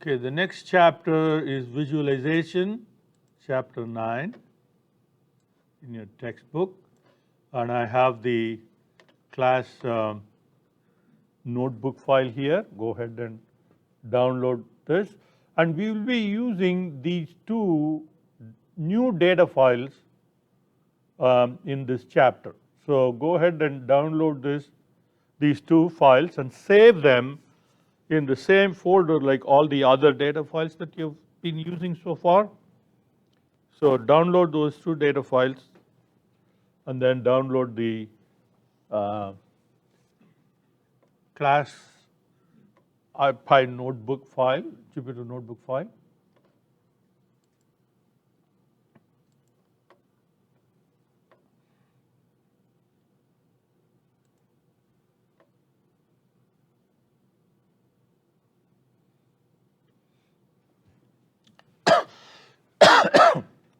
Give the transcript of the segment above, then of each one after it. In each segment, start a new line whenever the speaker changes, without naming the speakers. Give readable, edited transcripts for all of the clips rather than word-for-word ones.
Okay, the next chapter is visualization, chapter 9 in your textbook, and I have the class notebook file here. Go ahead and download this, and we will be using these two new data files in this chapter. So go ahead and download these two files and save them in the same folder like all the other data files that you've been using so far. So download those two data files and then download the class IPy notebook file, Jupyter notebook file.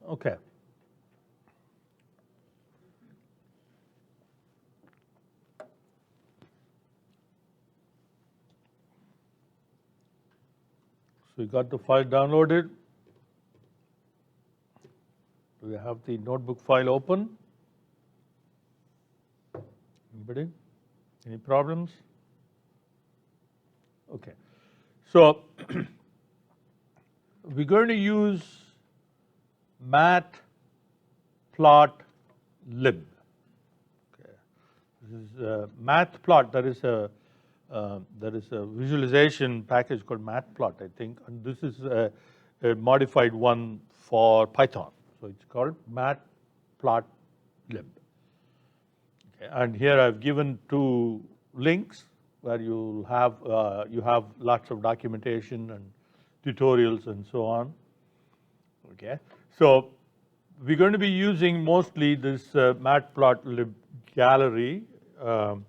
Okay. So you got the file downloaded. Do you have the notebook file open? Anybody? Any problems? Okay. So we're going to use matplotlib. Okay. This is matplot. There is a visualization package called matplot, I think, and this is a modified one for Python. So it's called matplotlib. Okay. And here I've given two links where you have lots of documentation and tutorials and so on. Okay, so we're going to be using mostly this matplotlib gallery of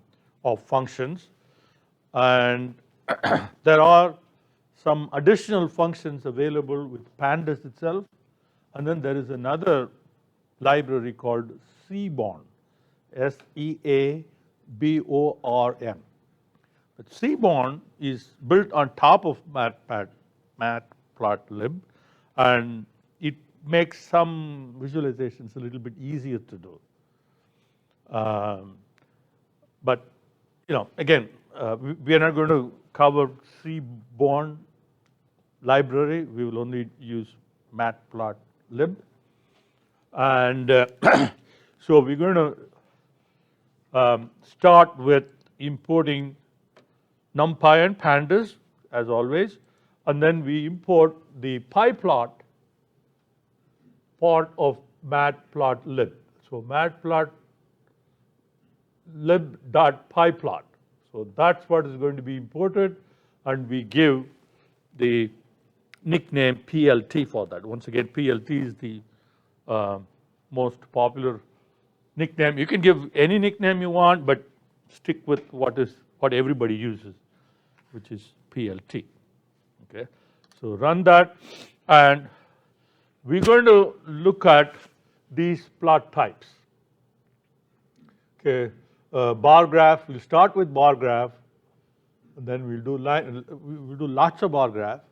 functions, and there are some additional functions available with pandas itself, and then there is another library called Seaborn, Seaborn. But Seaborn is built on top of matplotlib, and it makes some visualizations a little bit easier to do. But again, we are not going to cover Seaborn library. We will only use matplotlib, and so we're going to start with importing NumPy and pandas as always, and then we import the pyplot part of matplotlib. So matplotlib.pyplot. So that's what is going to be imported, and we give the nickname PLT for that. Once again, PLT is the most popular nickname. You can give any nickname you want, but stick with what everybody uses, which is PLT. Okay, so run that, and we're going to look at these plot types. Okay, bar graph. We'll start with bar graph, and then we'll do lots of bar graph,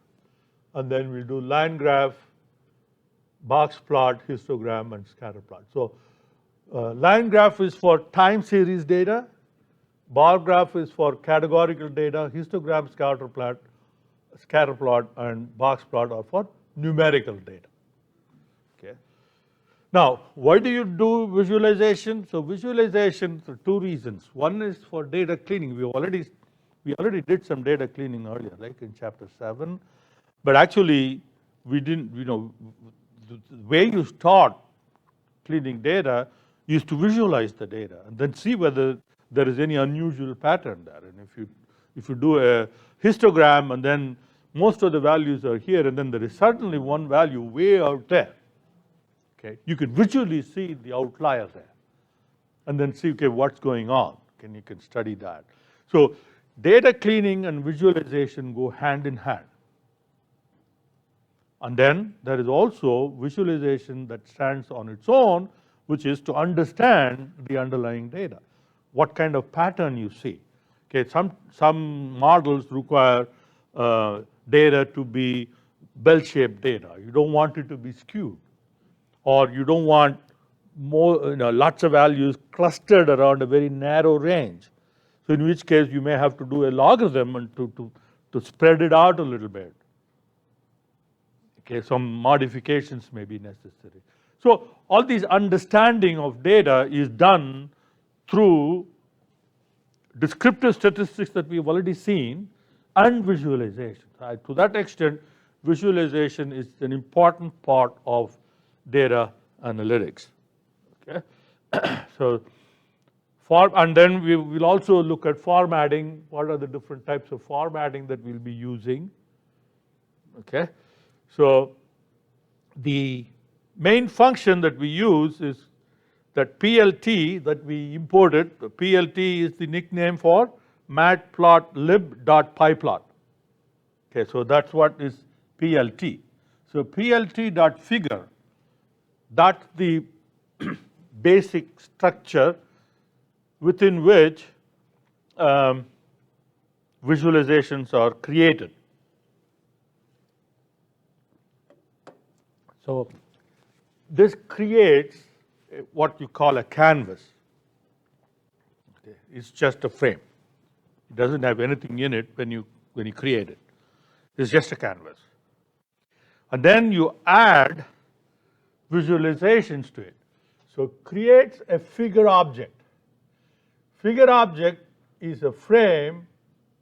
and then we'll do line graph, box plot, histogram, and scatter plot. So line graph is for time series data. Bar graph is for categorical data. Histogram, scatter plot, and box plot are for numerical data. Okay. Now, why do you do visualization? So visualization for two reasons. One is for data cleaning. We already did some data cleaning earlier, like in chapter 7, but actually we didn't. The way you start cleaning data is to visualize the data and then see whether there is any unusual pattern there. And if you do a histogram and then most of the values are here, and then there is certainly one value way out there, okay, you can visually see the outlier there, and then see, okay, what's going on. You can study that. So data cleaning and visualization go hand in hand. And then there is also visualization that stands on its own, which is to understand the underlying data. What kind of pattern you see. Okay, some models require data to be bell-shaped data. You don't want it to be skewed, or you don't want more, lots of values clustered around a very narrow range. So in which case you may have to do a logarithm and to spread it out a little bit. Okay, some modifications may be necessary. So all these understanding of data is done through descriptive statistics that we've already seen and visualization. To that extent, visualization is an important part of data analytics. Okay, so and then we will also look at formatting. What are the different types of formatting that we'll be using? Okay, so the main function that we use is that PLT that we imported. The PLT is the nickname for matplotlib.pyplot. Okay, so that's what is PLT. So PLT.figure, that's the basic structure within which visualizations are created. So this creates what you call a canvas. Okay, it's just a frame. It doesn't have anything in it when you create it. It's just a canvas. And then you add visualizations to it. So creates a figure object. Figure object is a frame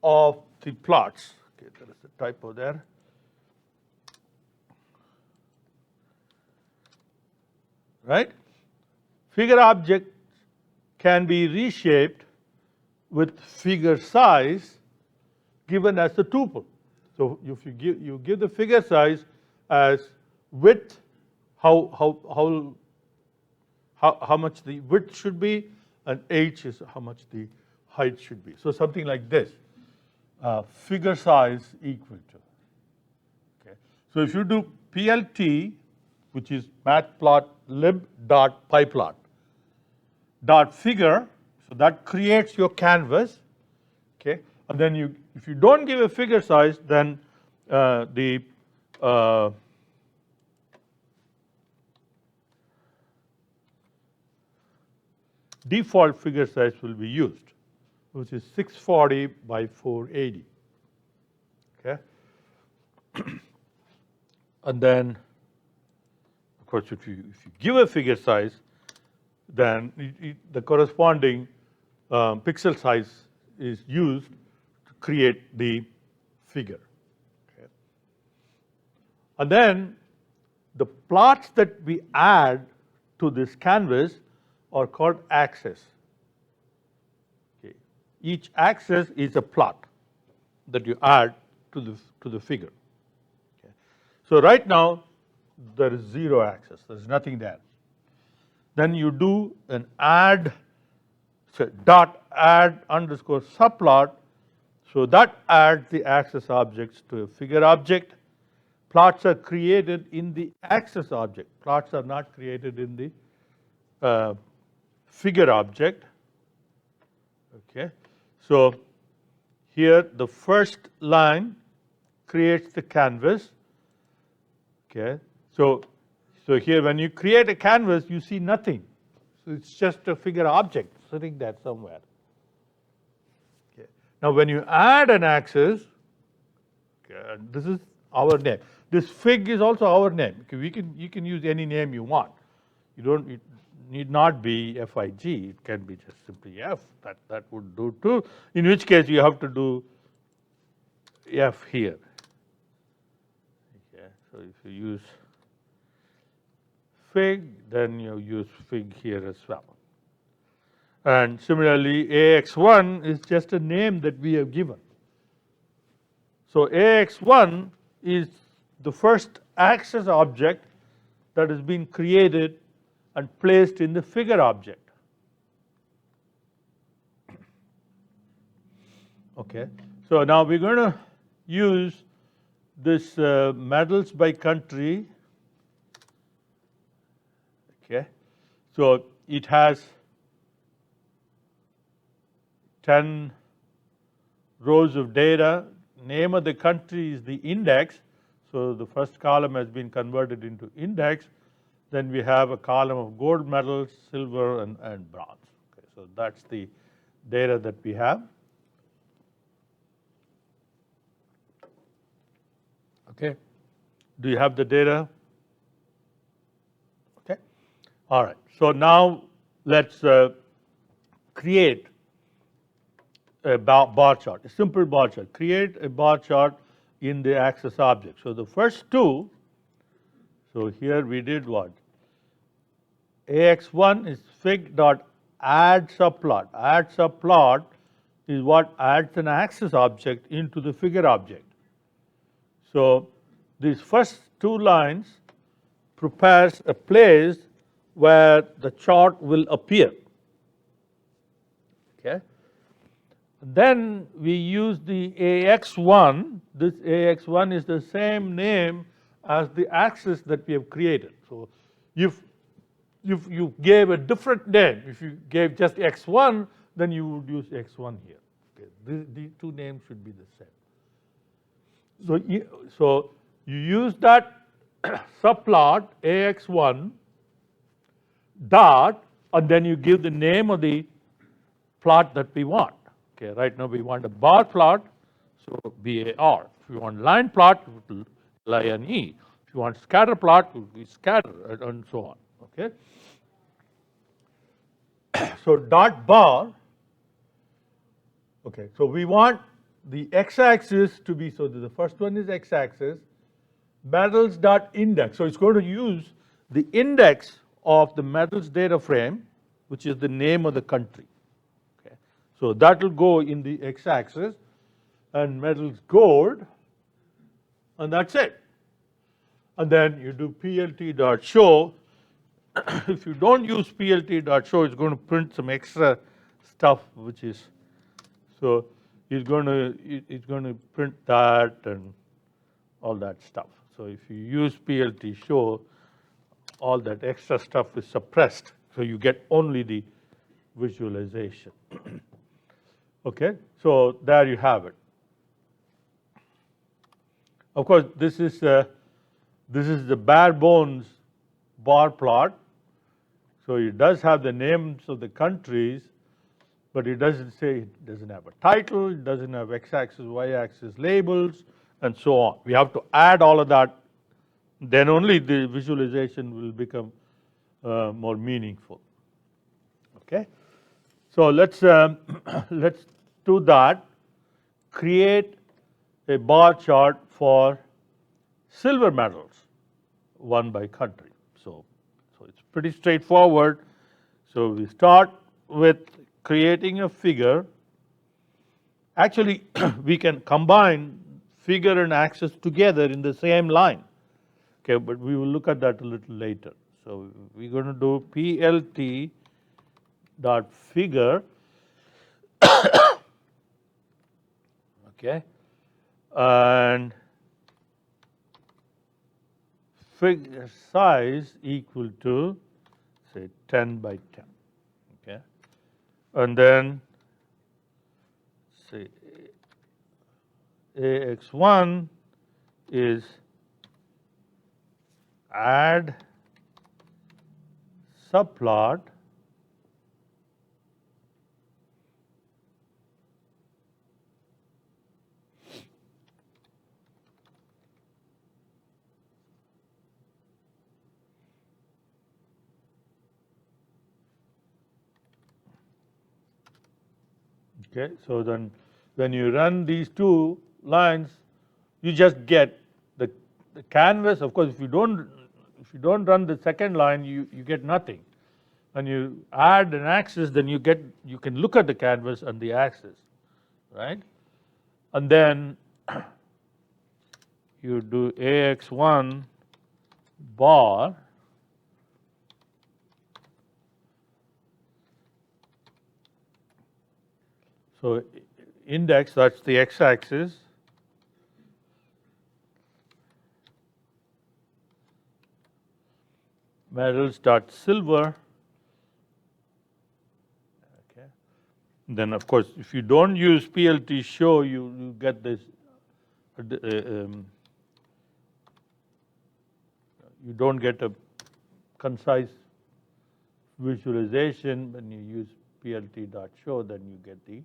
of the plots. Okay, there is a typo there. Right? Figure object can be reshaped with figure size given as a tuple. So if you give the figure size as width, how much the width should be, and h is how much the height should be. So something like this, figure size equal to. Okay. So if you do PLT, which is matplotlib.pyplot .figure, so that creates your canvas. Okay, and then if you don't give a figure size, then the default figure size will be used, which is 640 by 480. Okay, and then of course if you give a figure size, then the corresponding pixel size is used to create the figure. Okay. And then the plots that we add to this canvas are called axes. Okay. Each axis is a plot that you add to the figure. Okay. So right now there is 0 axis. There is nothing there. Then you do an add, so dot add underscore subplot. So that adds the axis objects to a figure object. Plots are created in the axis object. Plots are not created in the figure object. Okay. So here the first line creates the canvas. Okay. So here when you create a canvas, you see nothing. So it's just a figure object sitting there somewhere. Okay. Now when you add an axis, okay, this is our name. This fig is also our name. Okay, you can use any name you want. It need not be FIG. It can be just simply F. That would do too. In which case you have to do F here. Okay. So if you use fig, then you use fig here as well. And similarly, AX1 is just a name that we have given. So AX1 is the first axis object that has been created and placed in the figure object. Okay. So now we're going to use this medals by country. Okay, so it has 10 rows of data name of the country is the index, so the first column has been converted into index. Then we have a column of gold medals, silver, and bronze. Okay, so that's the data that we have. Okay, do you have the data? Okay, all right. So now let's create a bar chart, a simple bar chart. Create a bar chart in the axis object. So the first two, so here we did what? AX1 is fig.add subplot. Add subplot is what adds an axis object into the figure object. So these first two lines prepares a place where the chart will appear. Okay. Then we use the AX1. This AX1 is the same name as the axis that we have created. So if you gave a different name, if you gave just X1, then you would use X1 here. Okay. The two names should be the same. So you use that subplot AX1 dot, and then you give the name of the plot that we want. Okay, right now we want a bar plot, so BAR. If you want line plot, it will line E. If you want scatter plot, it will be scatter, and so on. Okay. So dot bar. Okay, so we want the x-axis to be, so the first one is x-axis, medals dot index. So it's going to use the index of the medals data frame, which is the name of the country. Okay, so that will go in the x-axis, and medals gold, and that's it. And then you do plt.show. If you don't use plt.show, it's going to print some extra stuff, which is, so it's going to print that and all that stuff. So if you use PLT show, all that extra stuff is suppressed, so you get only the visualization. Okay, so there you have it. Of course, this is the bare bones bar plot. So it does have the names of the countries, but it doesn't say, it doesn't have a title, it doesn't have x-axis, y-axis labels, and so on. We have to add all of that, then only the visualization will become more meaningful. Okay, so let's let's do that. Create a bar chart for silver medals, one by country. So it's pretty straightforward. So we start with creating a figure. Actually, we can combine figure and axis together in the same line. Okay, but we will look at that a little later. So we're going to do plt dot figure. Okay, and figure size equal to, say, 10 by 10. Okay, and then say AX1 is add subplot Okay, so then when you run these two lines, you just get the canvas. Of course, if you don't run the second line, you get nothing. When you add an axis, then you can look at the canvas and the axis, right? And then you do AX1 bar so index, that's the x-axis, medals dot silver. Okay, then of course if you don't use PLT show, you get this you don't get a concise visualization when you use plt.show, then you get the